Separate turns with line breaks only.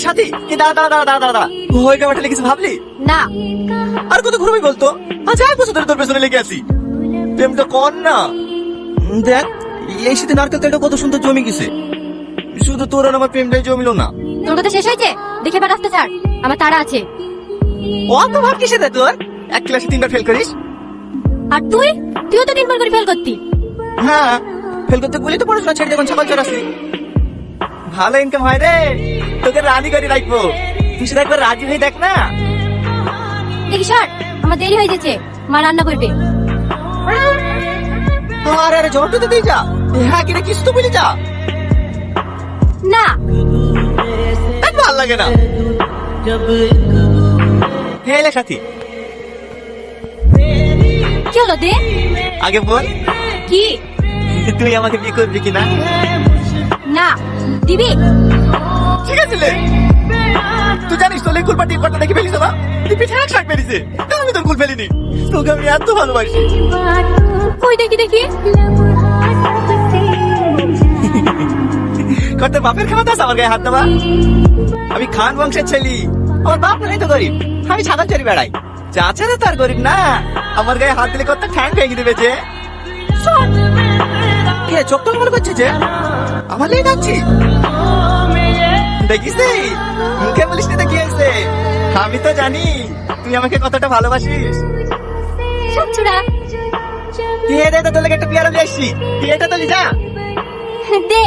সাথী কি দাঁড়া দাঁড়া দাঁড়া দাঁড়া দাঁড়া ওই ব্যাপারটা কিছু ভাবলি
না।
আর কত ঘুরবি বলতো? আচ্ছা এক বছর ধরে তোর পেছনে লেগে আছি, প্রেমটা কর না। দেখ এই শীতে নারকেল তেলটা কত সুন্দর জমি গেছে, শুধু তোর আর আমার প্রেমটাই জমিলো না।
তোর কথা শেষ হয়েছে? দেখে এবার রাস্তা ছাড়, আমার তাড়া আছে।
অত ভাব কিসে রে তোর? এক ক্লাসে 3বার ফেল করিস।
আর তুইও তো 3বার করে ফেল করতি।
হ্যাঁ ফেল করতে বলি তো পড়াশোনা ছেড়ে যখন সকাল চড়াসি। ভালো ইনকাম হয় রে, তোকে রাজি করে রাখবো, তুই শুধু একবার রাজি হয়ে দেখ না।
দেখি সর, আমার দেরি হয়ে যাচ্ছে, মা রান্না করবে।
আরে আরে জবাবটা তো দিয়ে যা। হ্যাঁ কিরে কিছু তো বলি যা।
না
ভাল লাগে না। হে লে সাথী,
কি হলো দে?
আগে বল
কি?
তুই আমাকে বিয়ে করবি কিনা?
না দিবি?
ঠিক আছে লে। তুই জানিস তো লেকুল পার্টির পার্টি দেখে ফেলিস না, তুই পিঠে এক শাক মেরেছে, আমি তোর কুল ফেলিনি। তোকে আমি এত ভালোবাসি।
কই দেখি দেখি।
করতে বাপের ক্ষমতা আছে আমার গায়ে হাত দেওয়া? আমি খান বংশের ছেলে, আমার বাপ নাই তো গরিব, আমি সাদা চড়ি বেড়াই। চাচারা তার গরিব না, আমার গায়ে হাত দিলে কত ঠ্যাং ভেঙে দেবে যে। কে চোখ টল মনে করছে যে আমার লেগে যাচ্ছি? দেখিস রে, মুখে বলিস না কি হয়েছে, আমি তো জানি তুই আমাকে কতটা ভালোবাসিস।
সব চূড়া
তুই তোর লেগে একটা পেয়ারা নিয়ে আসছি, তুই এটা তো যা
দে।